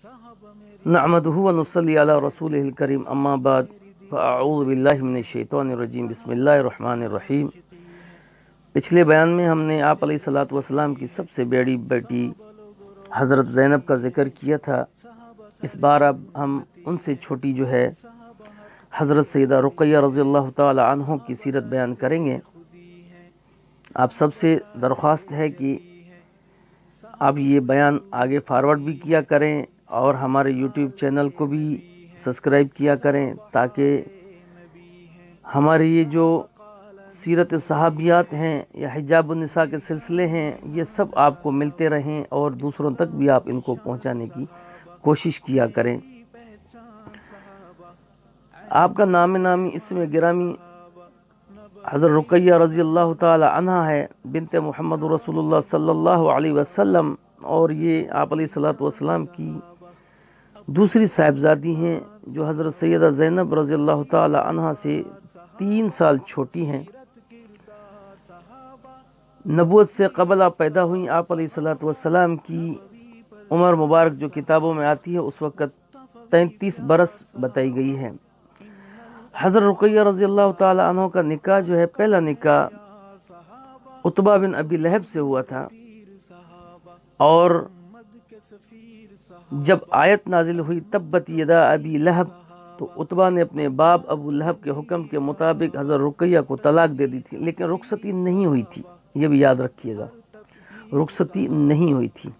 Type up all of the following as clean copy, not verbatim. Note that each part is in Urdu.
نحمدہ ونصلی علی رسولہ الکریم اما بعد فاعوذ باللہ من الشیطان الرجیم بسم اللہ الرحمن الرحیم۔ پچھلے بیان میں ہم نے آپ علیہ الصلوۃ والسلام کی سب سے بڑی بیٹی حضرت زینب کا ذکر کیا تھا۔ اس بار اب ہم ان سے چھوٹی جو ہے حضرت سیدہ رقیہ رضی اللہ تعالی عنہ کی سیرت بیان کریں گے۔ آپ سب سے درخواست ہے کہ آپ یہ بیان آگے فارورڈ بھی کیا کریں اور ہمارے یوٹیوب چینل کو بھی سبسکرائب کیا کریں، تاکہ ہماری یہ جو سیرت صحابیات ہیں یا حجاب النساء کے سلسلے ہیں، یہ سب آپ کو ملتے رہیں اور دوسروں تک بھی آپ ان کو پہنچانے کی کوشش کیا کریں۔ آپ کا نام نامی اسم گرامی حضرت رقیہ رضی اللہ تعالی عنہ ہے، بنت محمد رسول اللہ صلی اللہ علیہ وسلم، اور یہ آپ علیہ الصلوۃ والسلام کی دوسری صاحبزادی ہیں جو حضرت سیدہ زینب رضی اللہ تعالی عنہ سے 3 سال چھوٹی ہیں۔ نبوت سے قبل آپ پیدا ہوئیں۔ آپ علیہ الصلوۃ والسلام کی عمر مبارک جو کتابوں میں آتی ہے اس وقت 33 برس بتائی گئی ہے۔ حضرت رقیہ رضی اللہ تعالی عنہ کا نکاح جو ہے، پہلا نکاح عتبہ بن ابی لہب سے ہوا تھا، اور جب آیت نازل ہوئی تبت یدا ابی لہب، تو عتبہ نے اپنے باپ ابو لہب کے حکم کے مطابق حضرت رقیہ کو طلاق دے دی تھی، لیکن رخصتی نہیں ہوئی تھی۔ یہ بھی یاد رکھیے گا، رخصتی نہیں ہوئی تھی۔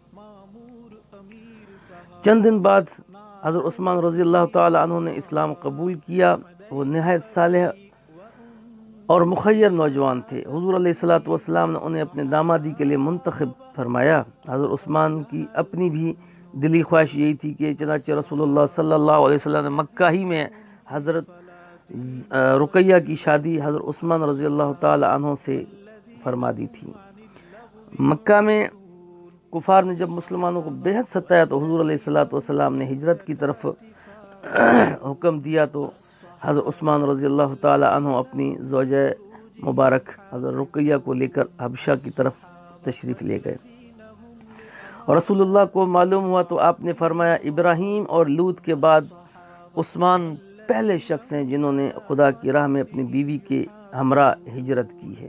چند دن بعد حضرت عثمان رضی اللہ تعالی عنہ نے اسلام قبول کیا۔ وہ نہایت صالح اور مخیر نوجوان تھے۔ حضور علیہ الصلوۃ والسلام نے انہیں اپنے دامادی کے لیے منتخب فرمایا۔ حضرت عثمان کی اپنی بھی دلی خواہش یہی تھی کہ چنانچہ رسول اللہ صلی اللہ علیہ وسلم نے مکہ ہی میں حضرت رقیہ کی شادی حضرت عثمان رضی اللہ تعالی عنہ سے فرما دی تھی۔ مکہ میں کفار نے جب مسلمانوں کو بے حد ستایا تو حضور علیہ الصلوۃ والسلام نے ہجرت کی طرف حکم دیا، تو حضرت عثمان رضی اللہ تعالی عنہ اپنی زوجہ مبارک حضرت رقیہ کو لے کر حبشہ کی طرف تشریف لے گئے، اور رسول اللہ کو معلوم ہوا تو آپ نے فرمایا ابراہیم اور لوط کے بعد عثمان پہلے شخص ہیں جنہوں نے خدا کی راہ میں اپنی بیوی کے ہمراہ ہجرت کی ہے۔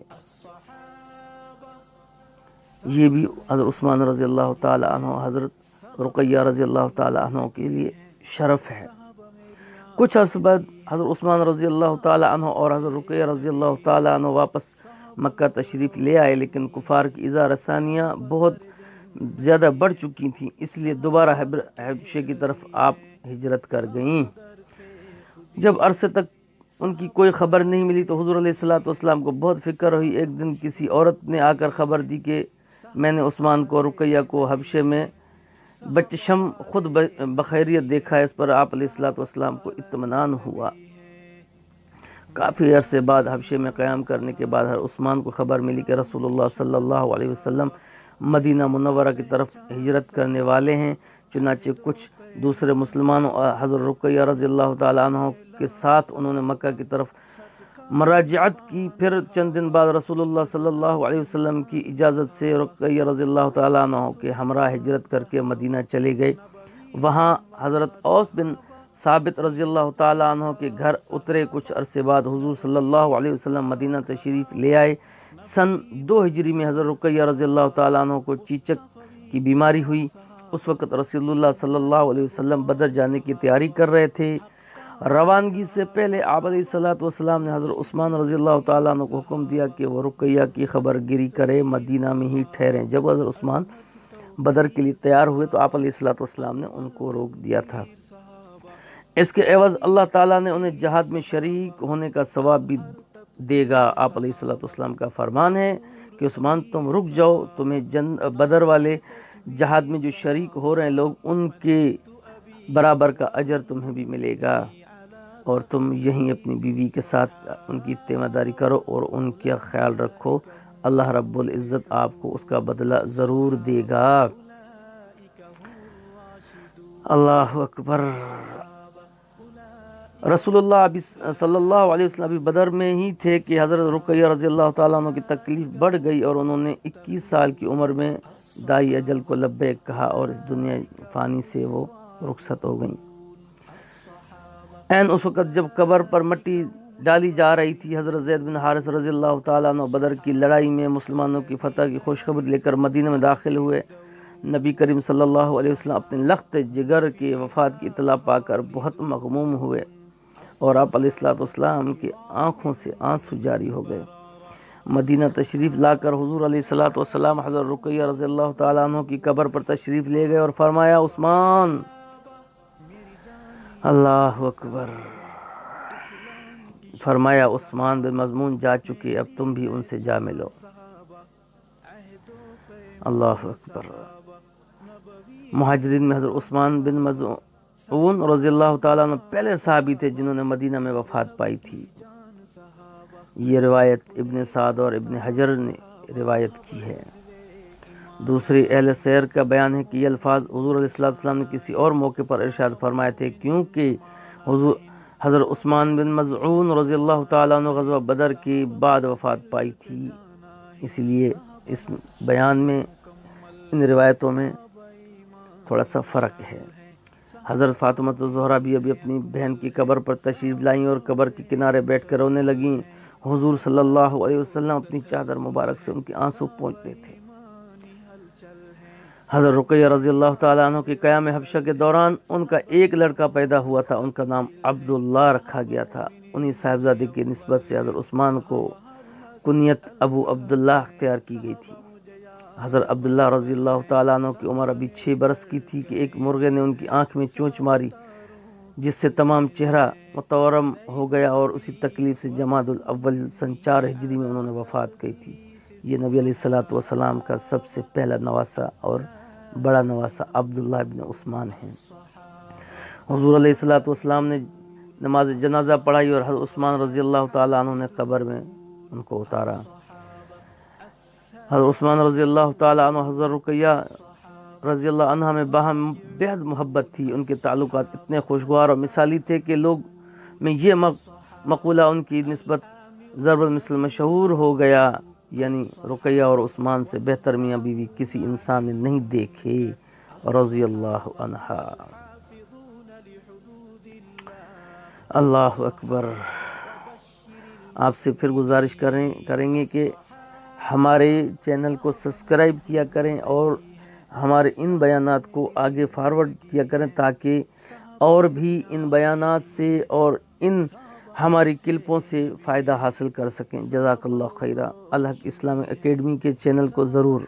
یہ بھی حضرت عثمان رضی اللہ تعالی عنہ حضرت رقیہ رضی اللہ تعالی عنہ کے لیے شرف ہے۔ کچھ عرصہ بعد حضرت عثمان رضی اللہ تعالی عنہ اور حضرت رقیہ رضی اللہ تعالی عنہ واپس مکہ تشریف لے آئے، لیکن کفار کی ایذا رسانیاں بہت زیادہ بڑھ چکی تھیں، اس لیے دوبارہ حبشے کی طرف آپ ہجرت کر گئیں۔ جب عرصے تک ان کی کوئی خبر نہیں ملی تو حضور علیہ الصلوۃ والسلام کو بہت فکر ہوئی۔ ایک دن کسی عورت نے آ کر خبر دی کہ میں نے عثمان کو رقیہ کو حبشے میں بچشم خود بخیریت دیکھا ہے۔ اس پر آپ علیہ الصلوۃ والسلام کو اطمینان ہوا۔ کافی عرصے بعد حبشے میں قیام کرنے کے بعد حضرت عثمان کو خبر ملی کہ رسول اللہ صلی اللہ علیہ وسلم مدینہ منورہ کی طرف ہجرت کرنے والے ہیں۔ چنانچہ کچھ دوسرے مسلمانوں حضرت رقیہ رضی اللہ تعالی عنہ کے ساتھ انہوں نے مکہ کی طرف مراجعت کی۔ پھر چند دن بعد رسول اللہ صلی اللہ علیہ وسلم کی اجازت سے رقیہ رضی اللہ تعالی عنہ کے ہمراہ ہجرت کر کے مدینہ چلے گئے۔ وہاں حضرت اوس بن ثابت رضی اللہ تعالی عنہ کے گھر اترے۔ کچھ عرصے بعد حضور صلی اللہ علیہ وسلم مدینہ تشریف لے آئے۔ سن 2 ہجری میں حضرت رقیہ رضی اللہ تعالی عنہ کو چیچک کی بیماری ہوئی۔ اس وقت رسول اللہ صلی اللہ علیہ وسلم بدر جانے کی تیاری کر رہے تھے۔ روانگی سے پہلے آپ علیہ الصلوۃ والسلام نے حضرت عثمان رضی اللہ تعالیٰ عنہ کو حکم دیا کہ وہ رقیہ کی خبر گیری کرے، مدینہ میں ہی ٹھہریں۔ جب حضرت عثمان بدر کے لیے تیار ہوئے تو آپ علیہ الصلوۃ والسلام نے ان کو روک دیا تھا۔ اس کے عوض اللہ تعالیٰ نے انہیں جہاد میں شریک ہونے کا ثواب بھی دے گا۔ آپ علیہ الصلوۃ والسلام کا فرمان ہے کہ عثمان تم رک جاؤ، تمہیں بدر والے جہاد میں جو شریک ہو رہے ہیں لوگ، ان کے برابر کا اجر تمہیں بھی ملے گا، اور تم یہیں اپنی بیوی کے ساتھ ان کی تیمارداری کرو اور ان کا خیال رکھو، اللہ رب العزت آپ کو اس کا بدلہ ضرور دے گا۔ اللہ اکبر۔ رسول اللہ ابھی صلی اللہ علیہ وسلم ابھی بدر میں ہی تھے کہ حضرت رقیہ رضی اللہ تعالیٰ عنہ کی تکلیف بڑھ گئی، اور انہوں نے 21 سال کی عمر میں دائی اجل کو لبیک کہا اور اس دنیا فانی سے وہ رخصت ہو گئیں۔ اس وقت جب قبر پر مٹی ڈالی جا رہی تھی، حضرت زید بن حارث رضی اللہ تعالیٰ عنہ بدر کی لڑائی میں مسلمانوں کی فتح کی خوشخبری لے کر مدینہ میں داخل ہوئے۔ نبی کریم صلی اللہ علیہ وسلم اپنے لخت جگر کی وفات کی اطلاع پا کر بہت مغموم ہوئے اور آپ علیہ الصلوۃ والسلام کی آنکھوں سے آنسو جاری ہو گئے۔ مدینہ تشریف لا کر حضور علیہ الصلوۃ والسلام حضرت رقیہ رضی اللہ تعالیٰ عنہ کی قبر پر تشریف لے گئے اور فرمایا عثمان، اللہ اکبر، فرمایا عثمان بن مظعون جا چکے، اب تم بھی ان سے جا ملو۔ اللہ اکبر۔ مہاجرین میں حضرت عثمان بن مظعون رضی اللہ تعالیٰ عنہ پہلے صحابی تھے جنہوں نے مدینہ میں وفات پائی تھی۔ یہ روایت ابن سعد اور ابن حجر نے روایت کی ہے۔ دوسری اہل سیر کا بیان ہے کہ یہ الفاظ حضور علیہ السلام نے کسی اور موقع پر ارشاد فرمائے تھے، کیونکہ حضرت عثمان بن مظعون رضی اللہ تعالیٰ عنہ غزوہ بدر کے بعد وفات پائی تھی، اس لیے اس بیان میں ان روایتوں میں تھوڑا سا فرق ہے۔ حضرت فاطمہ الزہرا بھی ابھی اپنی بہن کی قبر پر تشریف لائیں اور قبر کے کنارے بیٹھ کر رونے لگیں۔ حضور صلی اللہ علیہ وسلم اپنی چادر مبارک سے ان کے آنسو پونچھتے تھے۔ حضرت رقیہ رضی اللہ تعالیٰ عنہ کے قیام حبشہ کے دوران ان کا ایک لڑکا پیدا ہوا تھا، ان کا نام عبداللہ رکھا گیا تھا۔ انہی صاحبزادے کی نسبت سے حضرت عثمان کو کنیت ابو عبداللہ اختیار کی گئی تھی۔ حضرت عبداللہ رضی اللہ تعالیٰ عنہ کی عمر ابھی 6 برس کی تھی کہ ایک مرغے نے ان کی آنکھ میں چونچ ماری، جس سے تمام چہرہ متورم ہو گیا اور اسی تکلیف سے جمادی الاول سن 4 ہجری میں انہوں نے وفات کی تھی۔ یہ نبی علیہ الصلوۃ والسلام کا سب سے پہلا نواسا اور بڑا نواسا عبداللہ ابن عثمان ہیں۔ حضور علیہ الصلوۃ والسلام نے نماز جنازہ پڑھائی اور حضرت عثمان رضی اللہ تعالیٰ عنہ نے قبر میں ان کو اتارا۔ حضرت عثمان رضی اللہ تعالیٰ عنہ حضرت رقیہ رضی اللہ عنہ میں باہم بہت محبت تھی۔ ان کے تعلقات اتنے خوشگوار اور مثالی تھے کہ لوگ میں یہ مقولہ ان کی نسبت ضرب المثل مشہور ہو گیا، یعنی رقیہ اور عثمان سے بہتر میاں بیوی کسی انسان نے نہیں دیکھے، رضی اللہ عنہا۔ اللہ اکبر۔ آپ سے پھر گزارش کریں گے کہ ہمارے چینل کو سبسکرائب کیا کریں اور ہمارے ان بیانات کو آگے فارورڈ کیا کریں تاکہ اور بھی ان بیانات سے اور ان ہماری کلپوں سے فائدہ حاصل کر سکیں۔ جزاک اللہ خیرہ۔ الحق اسلامک اکیڈمی کے چینل کو ضرور